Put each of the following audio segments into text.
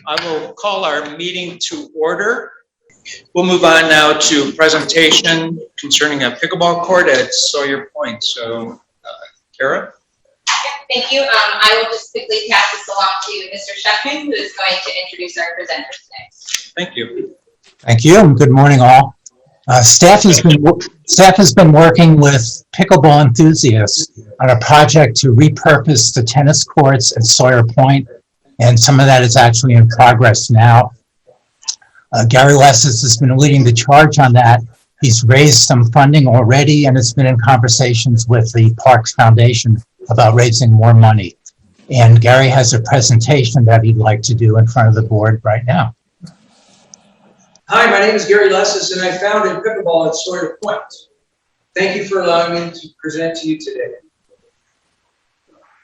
I will call our meeting to order. We'll move on now to presentation concerning a pickleball court at Sawyer Point. So, Kara? Thank you. I will just quickly pass this along to Mr. Sheckman, who is going to introduce our presenter today. Thank you. Thank you, and good morning, all. Staff has been working with pickleball enthusiasts on a project to repurpose the tennis courts at Sawyer Point, and some of that is actually in progress now. Gary Lesses has been leading the charge on that. He's raised some funding already, and has been in conversations with the Parks Foundation about raising more money. And Gary has a presentation that he'd like to do in front of the board right now. Hi, my name is Gary Lesses, and I founded Pickleball at Sawyer Point. Thank you for allowing me to present to you today.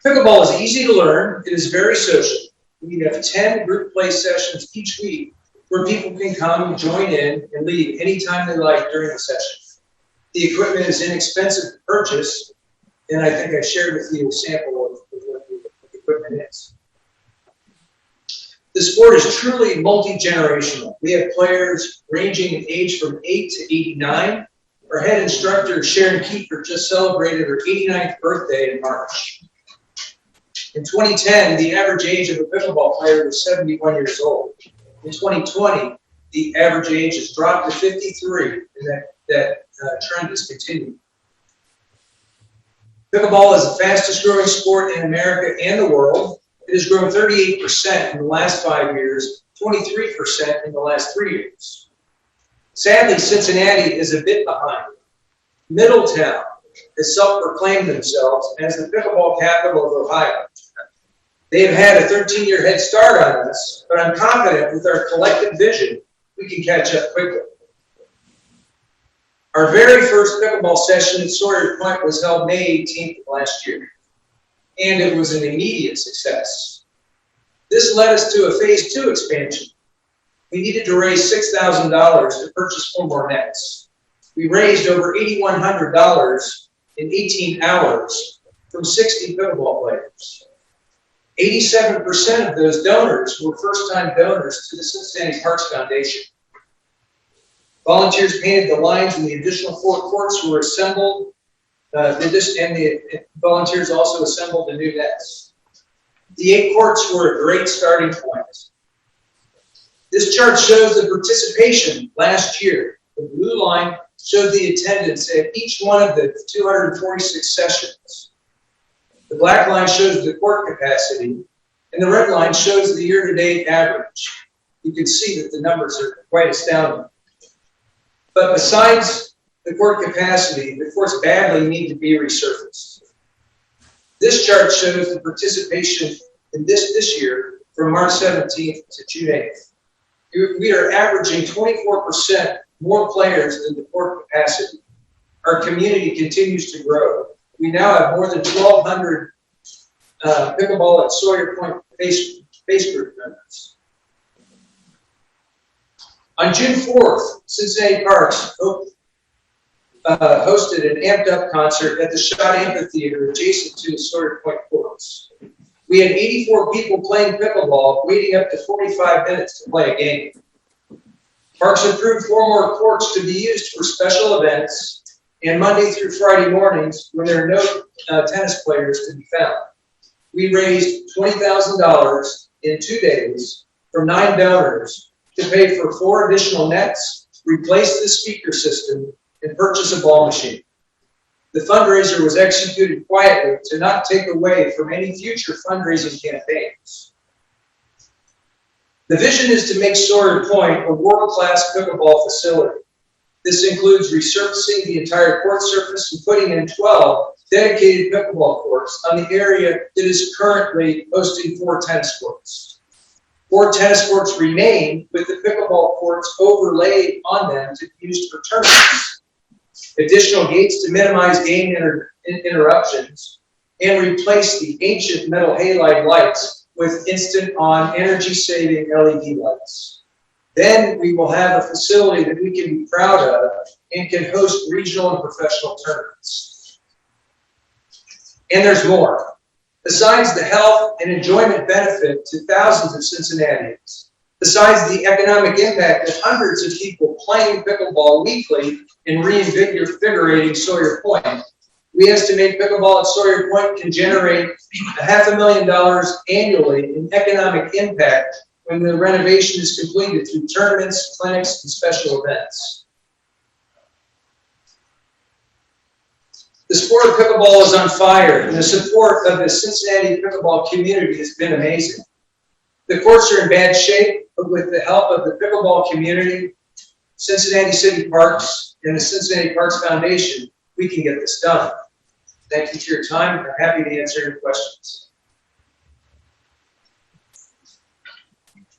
Pickleball is easy to learn. It is very social. We have 10 group play sessions each week where people can come and join in and leave anytime they like during the session. The equipment is inexpensive to purchase, and I think I shared with you a sample of what the equipment is. The sport is truly multi-generational. We have players ranging in age from 8 to 89. Our head instructor, Sharon Kiefer, just celebrated her 89th birthday in March. In 2010, the average age of a pickleball player was 71 years old. In 2020, the average age has dropped to 53, and that trend has continued. Pickleball is the fastest growing sport in America and the world. It has grown 38% in the last 5 years, 23% in the last 3 years. Sadly, Cincinnati is a bit behind. Middletown has self-proclaimed themselves as the pickleball capital of Ohio. They have had a 13-year head start on us, but I'm confident with our collective vision, we can catch up quickly. Our very first pickleball session at Sawyer Point was held May 18th of last year, and it was an immediate success. This led us to a phase 2 expansion. We needed to raise $6,000 to purchase 4 more nets. We raised over $8,100 in 18 hours from 60 pickleball players. 87% of those donors were first-time donors to the Cincinnati Parks Foundation. Volunteers painted the lines, and the additional 4 courts were assembled. And the volunteers also assembled the new nets. The 8 courts were a great starting point. This chart shows the participation last year. The blue line shows the attendance at each one of the 246 sessions. The black line shows the court capacity, and the red line shows the year-to-date average. You can see that the numbers are quite astounding. But besides the court capacity, the courts badly need to be resurfaced. This chart shows the participation in this year from March 17th to June 8th. We are averaging 24% more players than the court capacity. Our community continues to grow. We now have more than 1,200 pickleball at Sawyer Point face group members. On June 4th, Cincinnati Parks hosted an amped-up concert at the Schott Amphitheater adjacent to the Sawyer Point courts. We had 84 people playing pickleball, waiting up to 45 minutes to play a game. Parks approved 4 more courts to be used for special events and Monday through Friday mornings when there are no tennis players to be found. We raised $20,000 in 2 days from 9 donors to pay for 4 additional nets, replace the speaker system, and purchase a ball machine. The fundraiser was executed quietly to not take away from any future fundraising campaigns. The vision is to make Sawyer Point a world-class pickleball facility. This includes resurfacing the entire court surface and putting in 12 dedicated pickleball courts on the area that is currently hosting 4 tennis courts. 4 tennis courts remain with the pickleball courts overlaid on them to be used for tournaments. Additional gates to minimize game interruptions, and replace the ancient metal halide lights with instant-on, energy-saving LED lights. Then we will have a facility that we can be proud of and can host regional and professional tournaments. And there's more. Besides the health and enjoyment benefit to thousands of Cincinnatians, besides the economic impact of hundreds of people playing pickleball weekly and reinvigorating Sawyer Point, we estimate pickleball at Sawyer Point can generate $500,000 annually in economic impact when the renovation is completed through tournaments, clinics, and special events. The sport of pickleball is on fire, and the support of the Cincinnati pickleball community has been amazing. The courts are in bad shape, but with the help of the pickleball community, Cincinnati City Parks, and the Cincinnati Parks Foundation, we can get this done. Thank you for your time. I'm happy to answer your questions.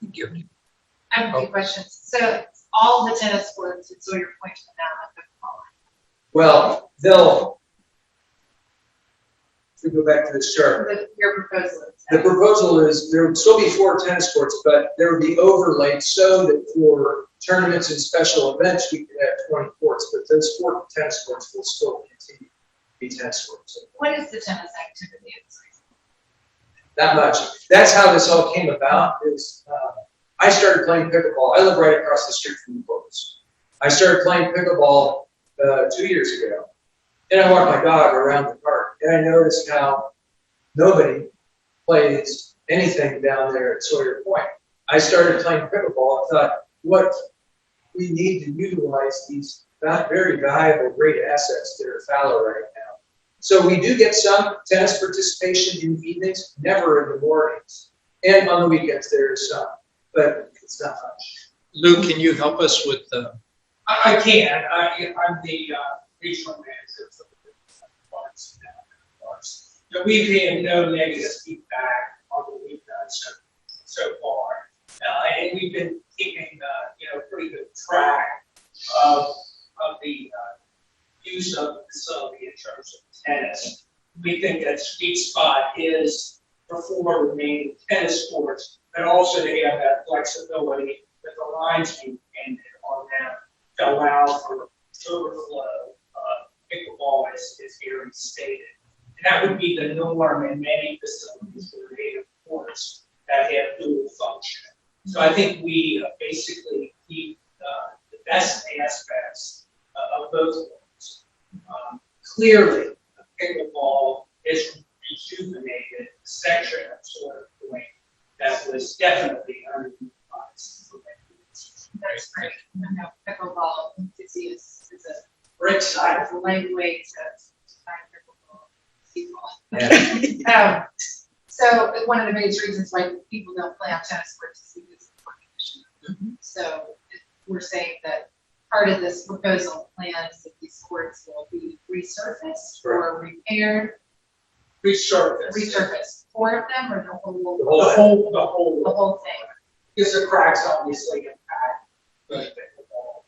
Thank you. I have a few questions. So all the tennis courts at Sawyer Point are now at pickleball. Well, if we go back to this chart, Your proposal is the proposal is there would still be 4 tennis courts, but there would be overlaid so that for tournaments and special events, we could have 20 courts, but those 4 tennis courts will still continue to be tennis courts. what is the tennis activity at Sawyer? Not much. That's how this all came about. I started playing pickleball. I live right across the street from the courts. I started playing pickleball 2 years ago. And I walked my dog around the park, and I noticed how nobody plays anything down there at Sawyer Point. I started playing pickleball and thought, what we need to utilize these very valuable, great assets that are fallow right now. So we do get some tennis participation in the evenings, never in the mornings. And on the weekends there is some, but it's not much. Lou, can you help us with the? I can. I'm the regional manager for the parks. So we've had no negative feedback on what we've done so far, and we've been keeping pretty good track of the use of the facility in terms of tennis. We think that sweet spot is for 4 remaining tennis courts, but also to have that flexibility that the lines being painted on them to allow for overflow pickleball, as Gary stated. And that would be the norm in many facilities where they have courts that have dual function. So I think we basically keep the best aspects of both worlds. Clearly, pickleball is rejuvenated a section of Sawyer Point that was definitely underutilized for many years. That's great. I know pickleball enthusiasts is a We're excited. lightweight to find pickleball people. Yeah. So one of the biggest reasons why people don't play on tennis courts is because of poor condition. So we're saying that part of this proposal plan is that these courts will be resurfaced or repaired, resurfaced. 4 of them or the whole The whole thing? because the cracks obviously impact the pickleball.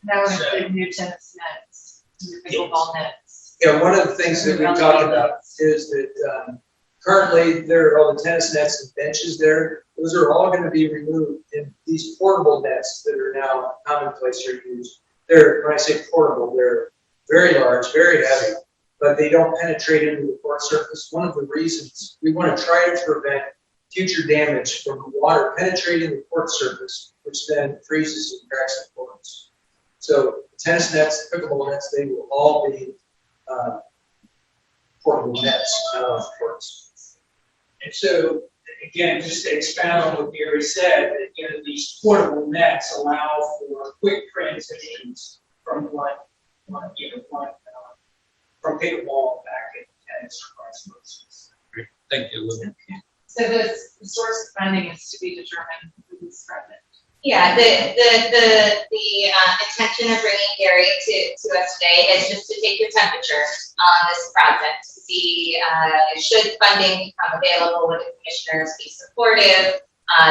That would include new tennis nets, new pickleball nets. Yeah, one of the things that we talked about is that currently there are all the tennis nets and benches there. Those are all going to be removed, and these portable nets that are now commonplace are used. When I say portable, they're very large, very heavy, but they don't penetrate into the court surface. One of the reasons we want to try to prevent future damage from water penetrating the court surface, which then freezes and cracks the courts. So tennis nets, pickleball nets, they will all be portable nets, of course. And so, again, just to expound on what Gary said, that, these portable nets allow for quick transitions from from pickleball back into tennis or vice versa. Thank you, Lou. So the source of funding is to be determined for this project. Yeah, the intention of bringing Gary to us today is just to take your temperature on this project, to see, should funding become available, would the commissioners be supportive?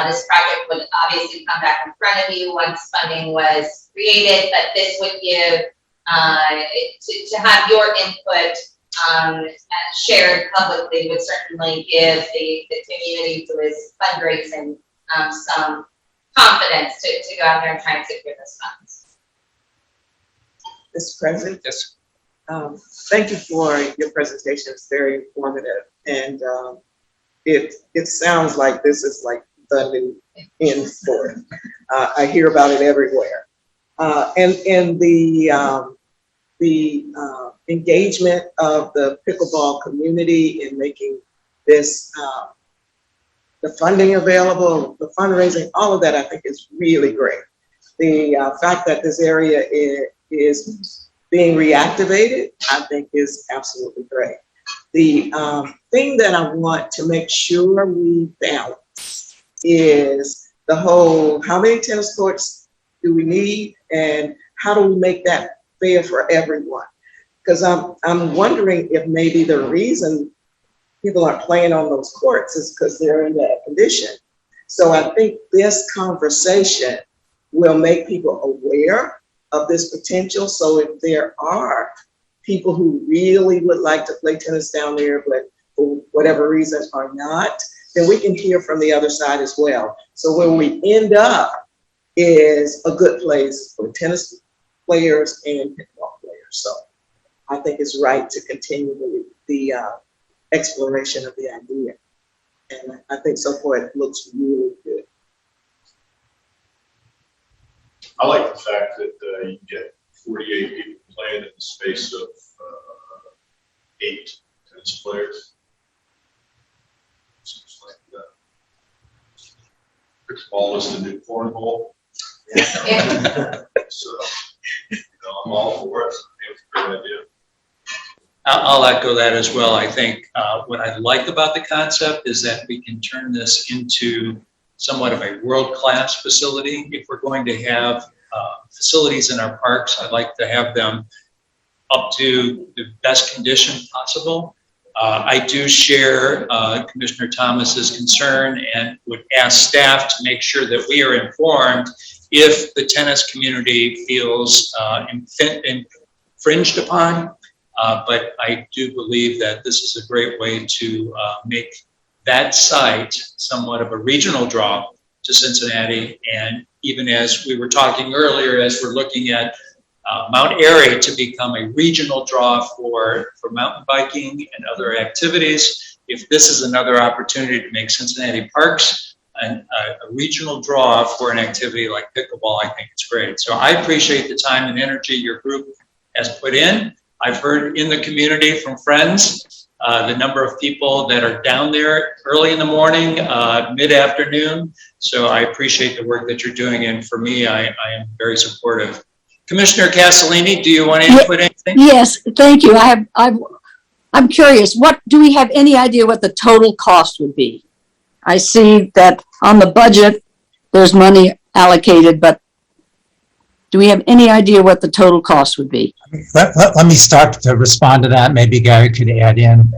This project would obviously come back in front of you once funding was created, but this would give, to have your input shared publicly would certainly give the community who is fundraising some confidence to go out there and try and secure those funds. Mr. President, Yes. Thank you for your presentation. It's very informative, and it sounds like this is like the new in sport. I hear about it everywhere, and the engagement of the pickleball community in making this the funding available, the fundraising, all of that, I think is really great. The fact that this area is being reactivated, I think is absolutely great. The thing that I want to make sure we balance is the whole, how many tennis courts do we need and how do we make that fair for everyone? Because I'm wondering if maybe the reason people aren't playing on those courts is because they're in that condition. So I think this conversation will make people aware of this potential. So if there are people who really would like to play tennis down there, but for whatever reason are not, then we can hear from the other side as well. So where we end up is a good place for tennis players and pickleball players. So I think it's right to continue the exploration of the idea. And I think so far it looks really good. I like the fact that you get 48 people playing in the space of 8 tennis players. Seems like pickleball is the new cornhole. So, I'm all for it. It's a great idea. I'll echo that as well. I think what I like about the concept is that we can turn this into somewhat of a world-class facility. If we're going to have facilities in our parks, I'd like to have them up to the best condition possible. I do share Commissioner Thomas's concern and would ask staff to make sure that we are informed if the tennis community feels infringed upon. But I do believe that this is a great way to make that site somewhat of a regional draw to Cincinnati. And even as we were talking earlier, as we're looking at Mount Airy to become a regional draw for mountain biking and other activities, if this is another opportunity to make Cincinnati Parks a regional draw for an activity like pickleball, I think it's great. So I appreciate the time and energy your group has put in. I've heard in the community from friends, the number of people that are down there early in the morning, mid-afternoon. So I appreciate the work that you're doing. And for me, I am very supportive. Commissioner Castellini, do you want to put anything? Yes, thank you. I'm curious, do we have any idea what the total cost would be? I see that on the budget, there's money allocated, but do we have any idea what the total cost would be? Let me start to respond to that. Maybe Gary could add in.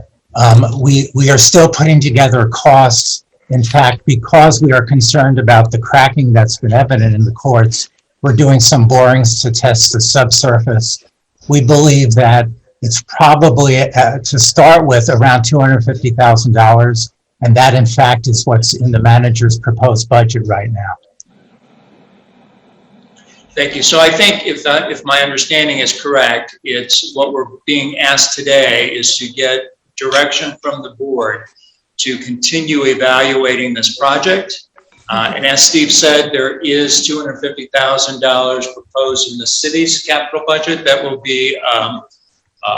We are still putting together costs. In fact, because we are concerned about the cracking that's been evident in the courts, we're doing some borings to test the subsurface. We believe that it's probably, to start with, around $250,000. And that, in fact, is what's in the manager's proposed budget right now. Thank you. So I think if my understanding is correct, it's what we're being asked today is to get direction from the board to continue evaluating this project. And as Steve said, there is $250,000 proposed in the city's capital budget that will be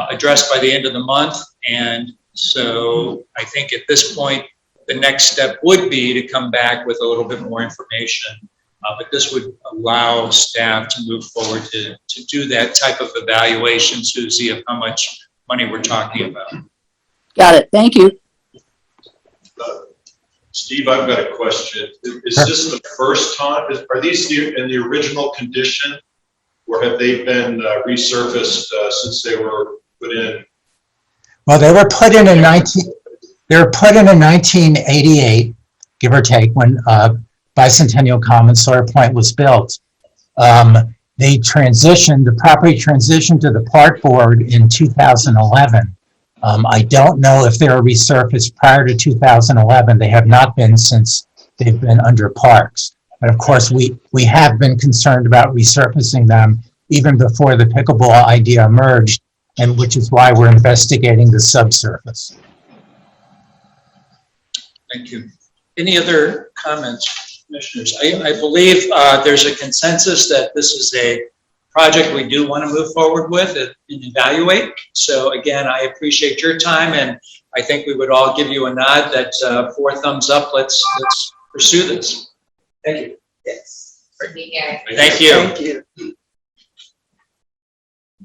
addressed by the end of the month. And so I think at this point, the next step would be to come back with a little bit more information. But this would allow staff to move forward to do that type of evaluation, Susie, of how much money we're talking about. Got it. Thank you. Steve, I've got a question. Is this the first time? Are these in the original condition, or have they been resurfaced since they were put in? Well, they were put in 1988, give or take, when Bicentennial Common Sawyer Point was built. The property transitioned to the park board in 2011. I don't know if they were resurfaced prior to 2011. They have not been since they've been under parks. But of course, we have been concerned about resurfacing them even before the pickleball idea emerged, and which is why we're investigating the subsurface. Thank you. Any other comments, commissioners? I believe there's a consensus that this is a project we do want to move forward with and evaluate. So again, I appreciate your time, and I think we would all give you a nod that 4 thumbs up. Let's pursue this. Thank you. Yes. For being here. Thank you. Thank you.